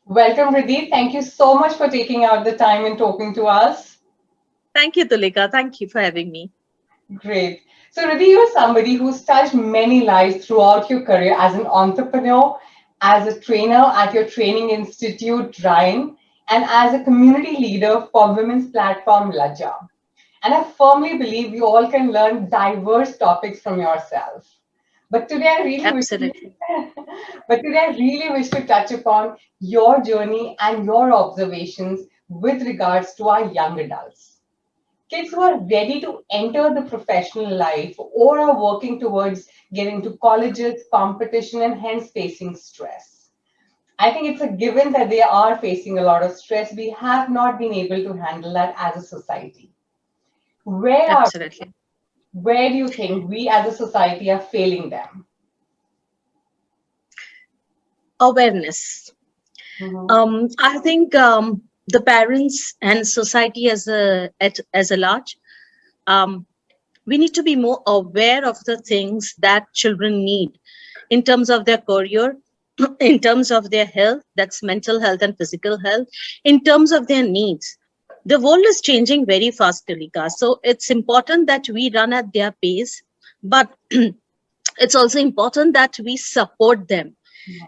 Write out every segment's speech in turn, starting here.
Welcome, Riddhi. Thank you so much for taking out the time and talking to us. Thank you, Tulika. Thank you for having me. Great. So, Riddhi, you're somebody who's touched many lives throughout your career as an entrepreneur, as a trainer at your training institute, Ryan, and as a community leader for women's platform, Laja. And I firmly believe you all can learn diverse topics from yourself. But today I really wish to, Absolutely. but today I really wish to touch upon your journey and your observations with regards to our young adults. Kids who are ready to enter the professional life or are working towards getting to colleges, competition, and hence facing stress. I think it's a given that they are facing a lot of stress. We have not been able to handle that as a society. Where are Absolutely. where do you think we as a society are failing them? Awareness. Mhm. I think the parents and society as a large, um, we need to be more aware of the things that children need in terms of their career, in terms of their health, that's mental health and physical health, in terms of their needs. The world is changing very fast, Tulika. So it's important that we run at their pace, but it's also important that we support them.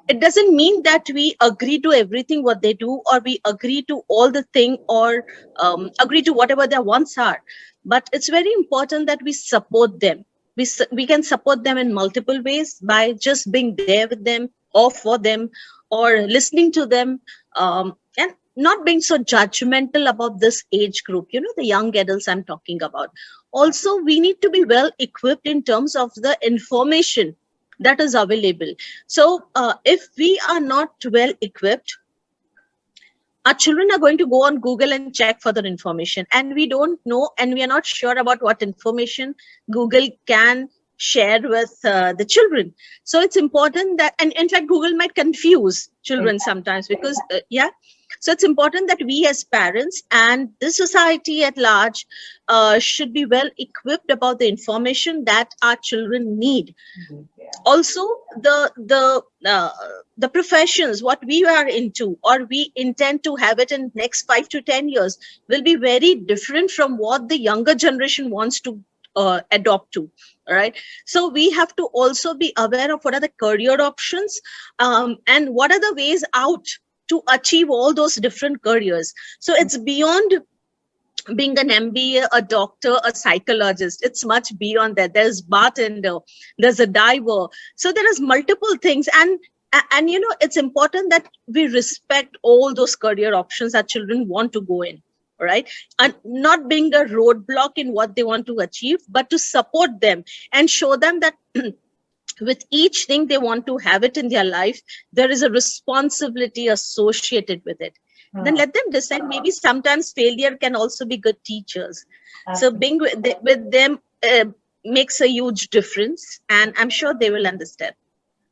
It doesn't mean that we agree to everything what they do, or we agree to all the thing, or agree to whatever their wants are, but it's very important that we support them. We can support them in multiple ways by just being there with them or for them, or listening to them, and not being so judgmental about this age group, the young adults I'm talking about. Also, we need to be well equipped in terms of the information that is available. So, if we are not well equipped, our children are going to go on Google and check further information, and we don't know, and we are not sure about what information Google can share with the children. So it's important that, and in fact, Google might confuse children sometimes, because yeah. So it's important that we as parents and the society at large should be well equipped about the information that our children need. Also, the professions what we are into, or we intend to have it in next 5 to 10 years, will be very different from what the younger generation wants to adopt to. All right. So we have to also be aware of what are the career options, and what are the ways out to achieve all those different careers. So it's beyond being an MBA, a doctor, a psychologist. It's much beyond that. There's bartender, there's a diver. So there is multiple things, and it's important that we respect all those career options that children want to go in. Right. And not being a roadblock in what they want to achieve, but to support them and show them that with each thing they want to have it in their life, there is a responsibility associated with it. Then let them decide. Maybe sometimes failure can also be good teachers. So being with them makes a huge difference, and I'm sure they will understand.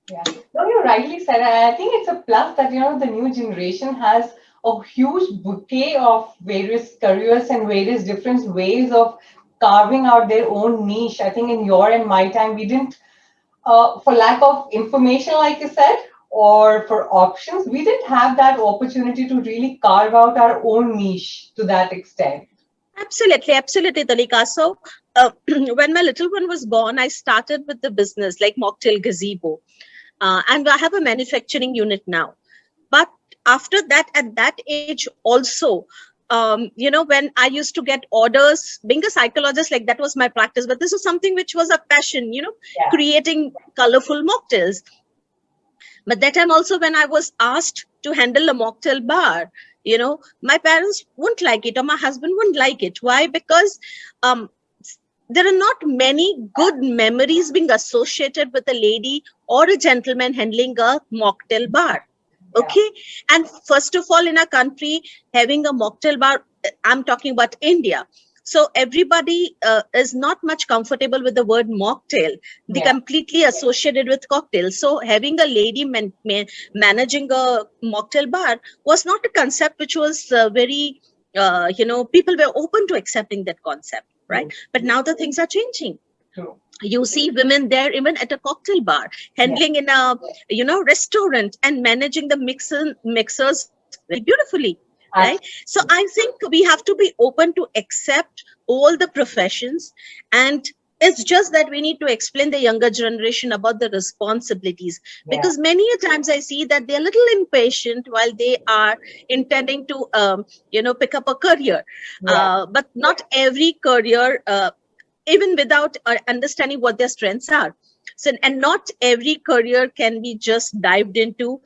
Yeah. No, you rightly said. I think it's a plus that the new generation has a huge bouquet of various careers and various different ways of carving out their own niche. I think in your and my time, we didn't, for lack of information, like you said, or for options, we didn't have that opportunity to really carve out our own niche to that extent. Absolutely, absolutely, Talika. So when my little one was born, I started with the business like Mocktail Gazebo. And I have a manufacturing unit now. But after that, at that age also, when I used to get orders, being a psychologist, like that was my practice. But this was something which was a passion, Yeah. creating colorful mocktails. But that time also, when I was asked to handle a mocktail bar, my parents wouldn't like it, or my husband wouldn't like it. Why? Because um, there are not many good memories being associated with a lady or a gentleman handling a mocktail bar. Yeah. Okay. And first of all, in our country, having a mocktail bar, I'm talking about India. So everybody is not much comfortable with the word mocktail. They Yeah. completely associated with cocktails. So having a lady managing a mocktail bar was not a concept which was very, people were open to accepting that concept, right? True. But now the things are changing. True. You see women there even at a cocktail bar, Yeah. handling in a restaurant, and managing the mixers very beautifully, right? Absolutely. So I think we have to be open to accept all the professions, and it's just that we need to explain the younger generation about the responsibilities, Yeah. because many a times I see that they're a little impatient while they are intending to pick up a career, Yeah. but not every career, even without understanding what their strengths are. So, and not every career can be just dived into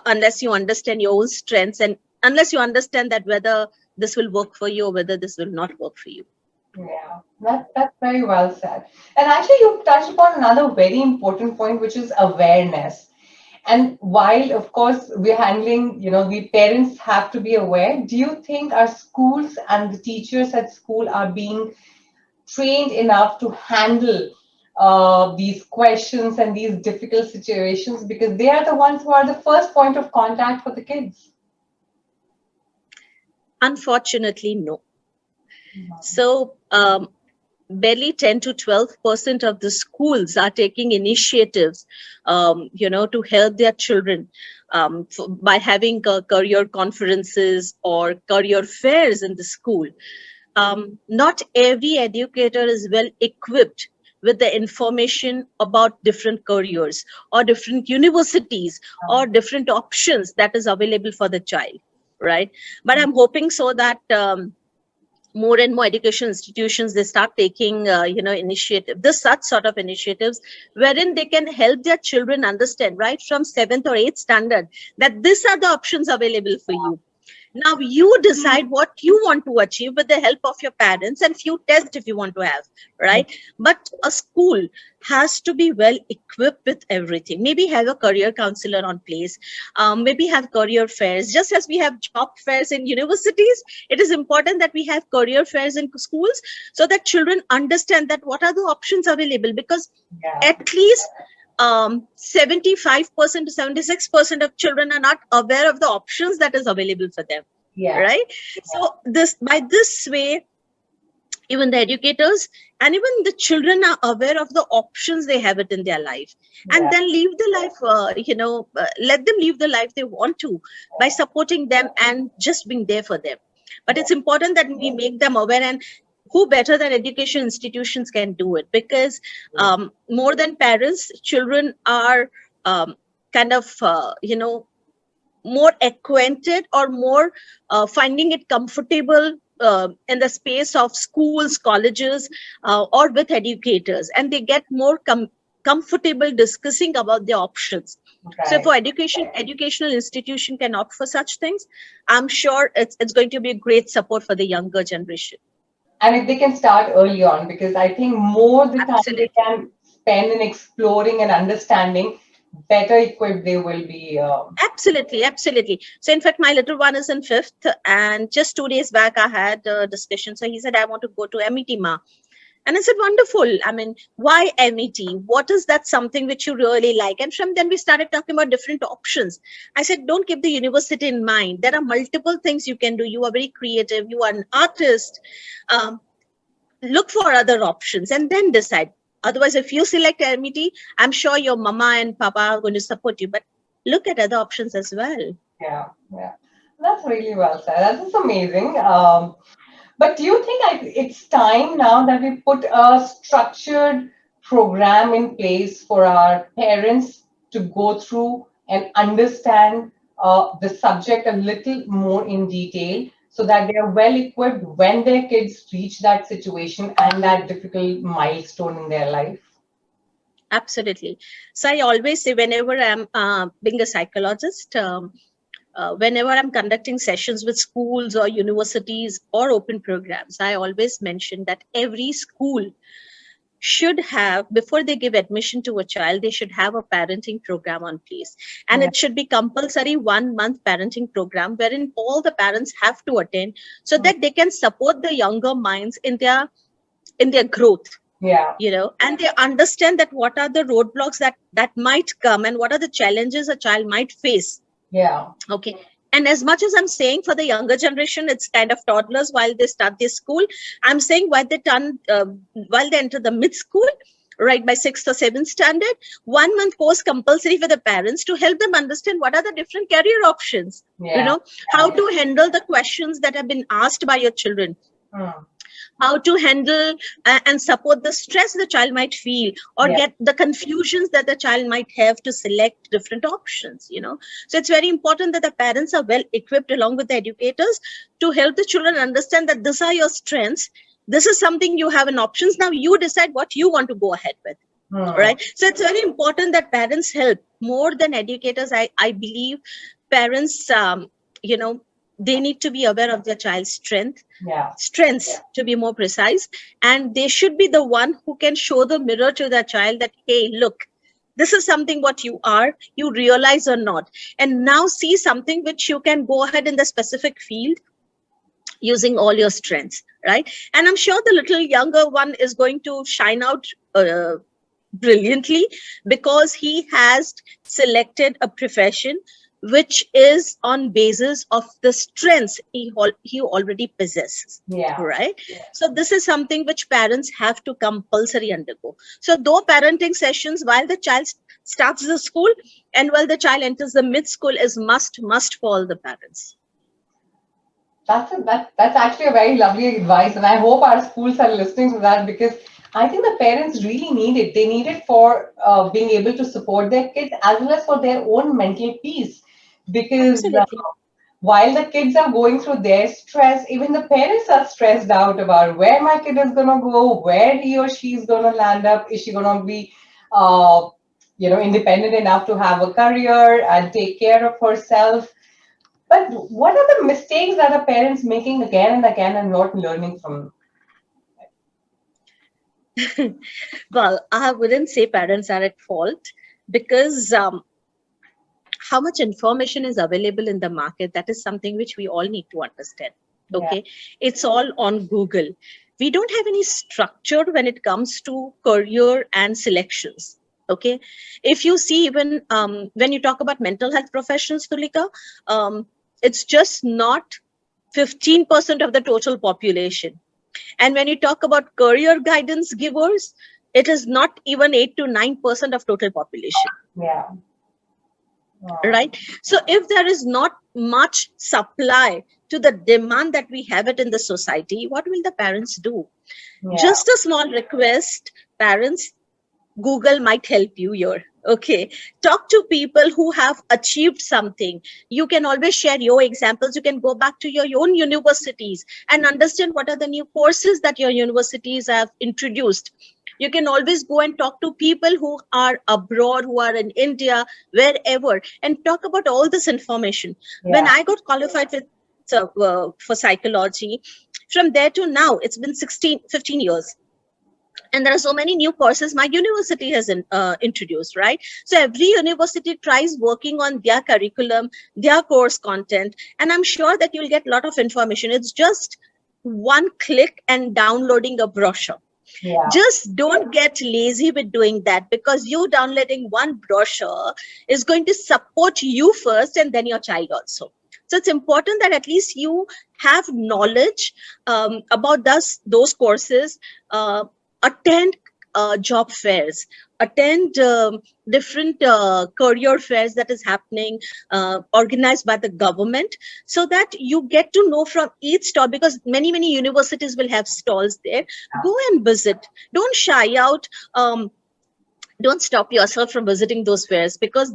unless you understand your own strengths, and unless you understand that whether this will work for you or whether this will not work for you. Yeah, that's very well said. And actually, you touched upon another very important point, which is awareness. And while, of course, we're handling, the parents have to be aware, do you think our schools and the teachers at school are being trained enough to handle these questions and these difficult situations? Because they are the ones who are the first point of contact for the kids. Unfortunately, no. So barely 10 to 12% of the schools are taking initiatives, to help their children, by having career conferences or career fairs in the school. Not every educator is well equipped with the information about different careers or different universities or different options that is available for the child, right? But I'm hoping so that more and more education institutions, they start taking initiative, this such sort of initiatives, wherein they can help their children understand right from 7th or 8th standard that these are the options available for you. Now you decide what you want to achieve with the help of your parents, and few tests if you want to have, right? But a school has to be well equipped with everything. Maybe have a career counselor on place, maybe have career fairs. Just as we have job fairs in universities, it is important that we have career fairs in schools, so that children understand that what are the options available, because Yeah. at least 75% to 76% of children are not aware of the options that is available for them, Yeah. right? So this, by this way, even the educators and even the children are aware of the options they have it in their life, and Yeah. then leave the life, let them live the life they want to, by supporting them and just being there for them. But it's important that we make them aware, and who better than education institutions can do it, because more than parents, children are kind of more acquainted or more finding it comfortable in the space of schools, colleges, or with educators, and they get more comfortable discussing about their options. So if Right. our educational institution can opt for such things, I'm sure it's going to be a great support for the younger generation. And if they can start early on, because I think more the time they Absolutely. can spend in exploring and understanding, better equipped they will be. Absolutely, absolutely. So, in fact, my little one is in fifth, and just 2 days back, I had a discussion. So he said, "I want to go to MET, ma." And I said, "Wonderful. I mean, why MET? What is that something which you really like?" And from then we started talking about different options. I said, "Don't keep the university in mind. There are multiple things you can do. You are very creative. You are an artist. Um, Look for other options and then decide. Otherwise, if you select MET, I'm sure your mama and papa are going to support you. But look at other options as well." Yeah, yeah. That's really well said. That is amazing. But do you think it's time now that we put a structured program in place for our parents to go through and understand the subject a little more in detail, so that they are well equipped when their kids reach that situation and that difficult milestone in their life? Absolutely. So I always say, whenever I'm being a psychologist, whenever I'm conducting sessions with schools or universities or open programs, I always mention that every school should have, before they give admission to a child, they should have a parenting program on place. And Yeah. it should be compulsory 1 month parenting program wherein all the parents have to attend, so that they can support the younger minds in their growth, Yeah. and they understand that what are the roadblocks that might come, and what are the challenges a child might face. Yeah. Okay. And as much as I'm saying for the younger generation, it's kind of toddlers while they start their school, I'm saying while they enter the mid school, right, by 6th or 7th standard, 1 month course compulsory for the parents to help them understand what are the different career options, how to handle the questions that have been asked by your children, how to handle and support the stress the child might feel, or get the confusions that the child might have to select different options. So it's very important that the parents are well equipped along with the educators to help the children understand that these are your strengths, this is something you have in options, now you decide what you want to go ahead with. Right. So it's very important that parents help more than educators. I believe parents, they need to be aware of their child's strengths, to be more precise, and they should be the one who can show the mirror to their child that, hey, look, this is something what you are, you realize or not, and now see something which you can go ahead in the specific field using all your strengths, right? And I'm sure the little younger one is going to shine out brilliantly, because he has selected a profession which is on basis of the strengths he already possesses. Right. So this is something which parents have to compulsory undergo. So though parenting sessions while the child starts the school and while the child enters the mid school is must for all the parents. That's actually a very lovely advice, and I hope our schools are listening to that, because I think the parents really need it. They need it for being able to support their kids as well as for their own mental peace. Because while the kids are going through their stress, even the parents are stressed out about where my kid is going to go, where he or she is going to land up. Is she going to be, independent enough to have a career and take care of herself? But what are the mistakes that are parents making again and again and not learning from? Well, I wouldn't say parents are at fault, because how much information is available in the market, that is something which we all need to understand. Okay. It's all on Google. We don't have any structure when it comes to career and selections. Okay. If you see, even when you talk about mental health professionals, Tulika, it's just not 15% of the total population. And when you talk about career guidance givers, it is not even 8 to 9% of total population. Right. So if there is not much supply to the demand that we have it in the society, what will the parents do? Just a small request, parents, Google might help you here. Okay. Talk to people who have achieved something. You can always share your examples. You can go back to your own universities and understand what are the new courses that your universities have introduced. You can always go and talk to people who are abroad, who are in India, wherever, and talk about all this information. When I got qualified for psychology, from there to now, it's been 15 years. And there are so many new courses my university has introduced, right? So every university tries working on their curriculum, their course content, and I'm sure that you'll get a lot of information. It's just one click and downloading a brochure. Just don't get lazy with doing that, because you downloading one brochure is going to support you first and then your child also. So it's important that at least you have knowledge about those courses, attend job fairs, attend different career fairs that is happening, organized by the government, so that you get to know from each stall, because many universities will have stalls there. Go and visit. Don't shy out. Don't stop yourself from visiting those fairs, because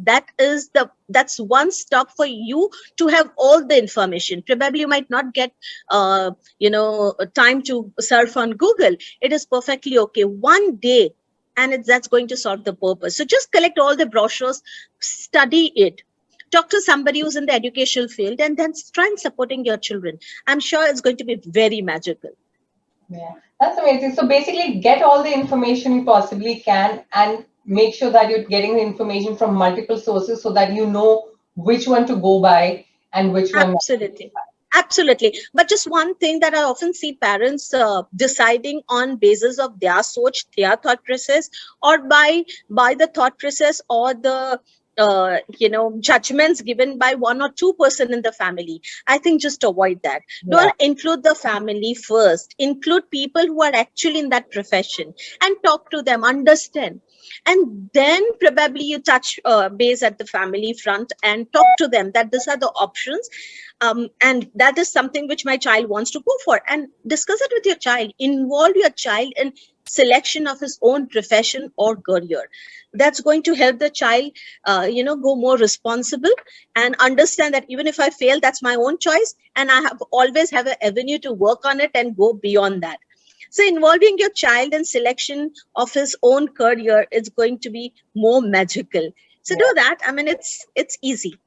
that's one stop for you to have all the information. Probably you might not get time to surf on Google. It is perfectly okay. One day, and that's going to solve the purpose. So just collect all the brochures, study it, talk to somebody who's in the educational field, and then try and supporting your children. I'm sure it's going to be very magical. That's amazing. So basically, get all the information you possibly can and make sure that you're getting the information from multiple sources so that you know which one to go by and which one. Absolutely. But just one thing that I often see parents deciding on basis of their thought process, or by the thought process or the judgments given by 1 or 2% in the family. I think just avoid that. Yeah. Don't include the family first. Include people who are actually in that profession and talk to them, understand. And then probably you touch base at the family front and talk to them that these are the options. And that is something which my child wants to go for. And discuss it with your child. Involve your child in selection of his own profession or career. That's going to help the child go more responsible and understand that even if I fail, that's my own choice, and I have always have an avenue to work on it and go beyond that. So involving your child in selection of his own career is going to be more magical. So do that. I mean, it's easy.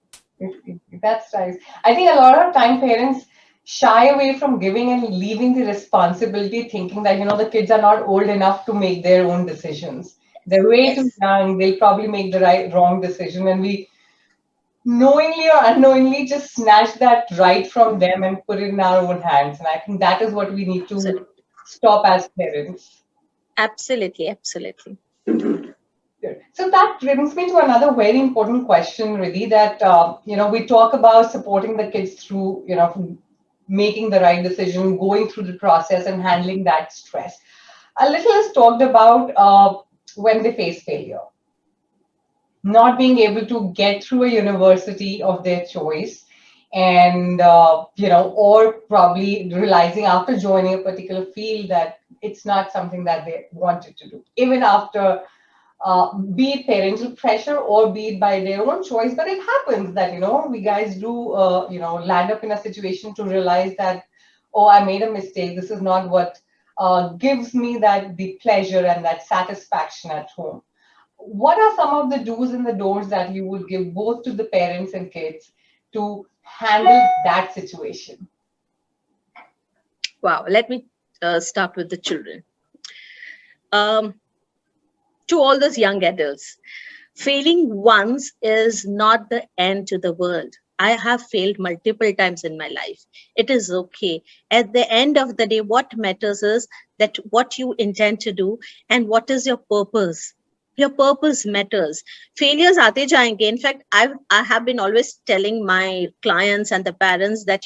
That's nice. I think a lot of time parents shy away from giving and leaving the responsibility, thinking that, the kids are not old enough to make their own decisions. They're way too Yes. young. They'll probably make the wrong decision. And we knowingly or unknowingly just snatch that right from them and put it in our own hands. And I think that is what we need to Absolutely. stop as parents. Absolutely. Absolutely. Good. So that brings me to another very important question, Riddhi, that we talk about supporting the kids through, making the right decision, going through the process, and handling that stress. A little is talked about when they face failure, not being able to get through a university of their choice, and or probably realizing after joining a particular field that it's not something that they wanted to do, even after be it parental pressure or be it by their own choice. But it happens that, we guys do, land up in a situation to realize that, oh, I made a mistake. This is not what gives me the pleasure and that satisfaction at home. What are some of the do's and the don'ts that you would give both to the parents and kids to handle that situation? Wow. Let me start with the children. To all those young adults, failing once is not the end to the world. I have failed multiple times in my life. It is okay. At the end of the day, what matters is that what you intend to do and what is your purpose. Your purpose matters. Failures aate jayenge. In fact, I have been always telling my clients and the parents that,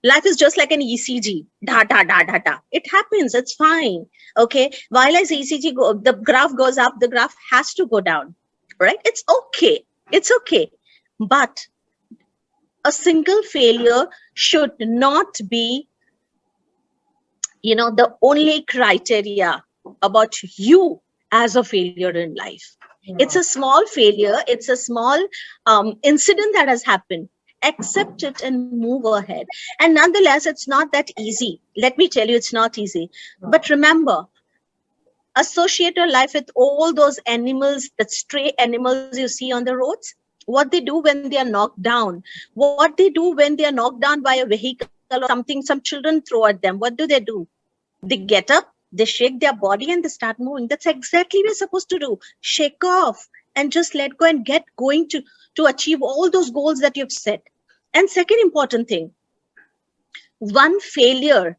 life is just like an ECG. Da, da, da, da, da. It happens. It's fine. Okay. While as ECG the graph goes up, the graph has to go down. Right? It's okay. It's okay. But a single failure should not be, the only criteria about you as a failure in life. It's Yeah. a small failure. It's a small incident that has happened. Accept it and move ahead. And nonetheless, it's not that easy. Let me tell you, it's not easy. But remember, associate your life with all those animals, the stray animals you see on the roads, what they do when they are knocked down, what they do when they are knocked down by a vehicle or something some children throw at them. What do? They get up, they shake their body and they start moving. That's exactly what you're supposed to do. Shake off and just let go and get going to achieve all those goals that you've set. And second important thing, one failure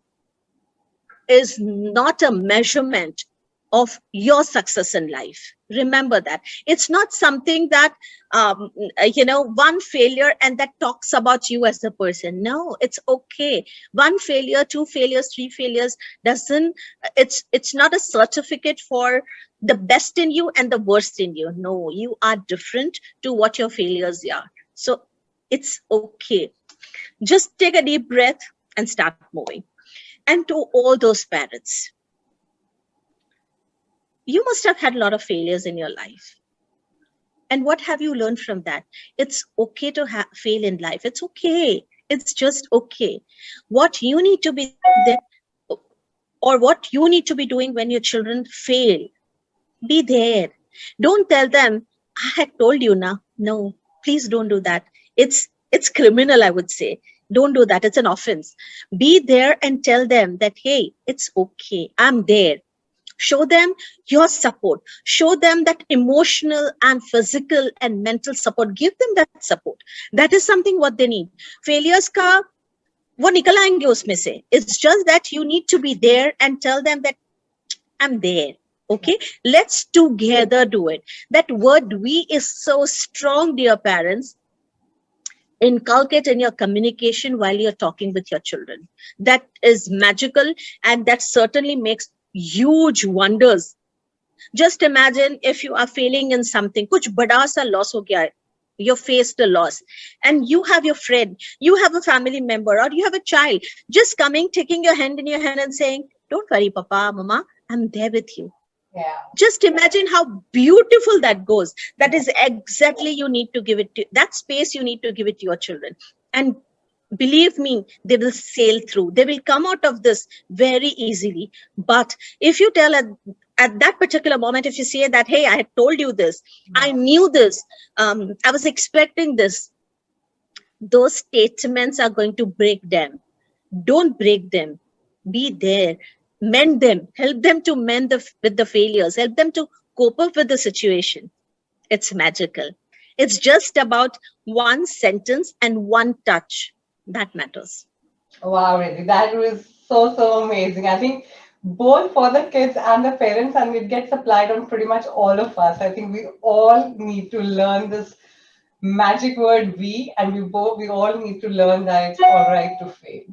is not a measurement of your success in life. Remember that. It's not something that, one failure and that talks about you as a person. No, it's okay. One failure, two failures, three failures doesn't, it's not a certificate for the best in you and the worst in you. No, you are different to what your failures are. So it's okay. Just take a deep breath and start moving. And to all those parents, you must have had a lot of failures in your life. And what have you learned from that? It's okay to fail in life. It's okay. It's just okay. What you need to be there, or what you need to be doing when your children fail, be there. Don't tell them, I had told you now. No, please don't do that. It's criminal, I would say. Don't do that. It's an offense. Be there and tell them that, hey, it's okay. I'm there. Show them your support. Show them that emotional and physical and mental support. Give them that support. That is something what they need. Failures ka वो निकल आएंगे उसमें से. It's just that you need to be there and tell them that I'm there. Okay, let's together do it. That word we is so strong, dear parents. Inculcate in your communication while you're talking with your children. That is magical, and that certainly makes huge wonders. Just imagine if you are failing in something, kuch bada sa loss ho gaya hai, you faced a loss, and you have your friend, you have a family member, or you have a child just coming, taking your hand in your hand and saying, "Don't worry, Papa, Mama, I'm there with you." Yeah. Just imagine how beautiful that goes. That is exactly you need to give it to that space. You need to give it to your children, and believe me, they will sail through. They will come out of this very easily. But if you tell at that particular moment, if you say that, "Hey, I had told you this, I knew this, I was expecting this," those statements are going to break them. Don't break them. Be there. Mend them. Help them to mend with the failures. Help them to cope up with the situation. It's magical. It's just about one sentence and one touch. That matters. Wow, Riddhi, that was so amazing. I think both for the kids and the parents, and it gets applied on pretty much all of us. I think we all need to learn this magic word "we," and we all need to learn that it's all right to fail.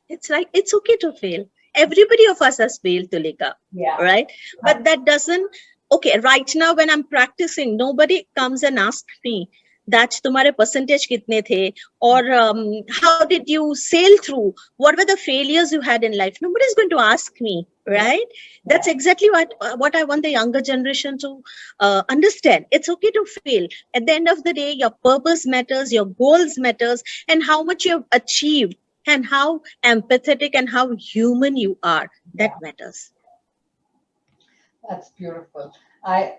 It's like, it's okay to fail. Everybody of us has failed, Tulika, Yeah. right? But that doesn't, okay, right now when I'm practicing, nobody comes and asks me that तुम्हारे percentage कितने थे, or how did you sail through? What were the failures you had in life? Nobody's going to ask me, right? That's exactly what I want the younger generation to understand. It's okay to fail. At the end of the day, your purpose matters, your goals matters, and how much you've achieved, and how empathetic and how human you are. That matters. That's beautiful. I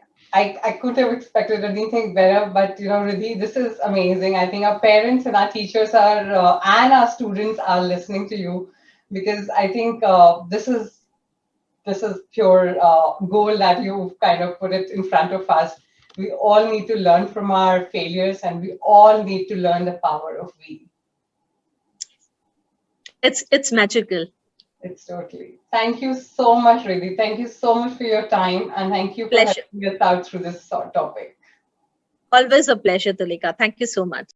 could have expected anything better, but Riddhi, this is amazing. I think our parents and our teachers are and our students are listening to you, because I think this is pure goal that you've kind of put it in front of us. We all need to learn from our failures, and we all need to learn the power of we. It's magical. It's totally. Thank you so much, Riddhi. Thank you so much for your time, and thank you for Pleasure. helping us out through this topic. Always a pleasure, Tulika. Thank you so much.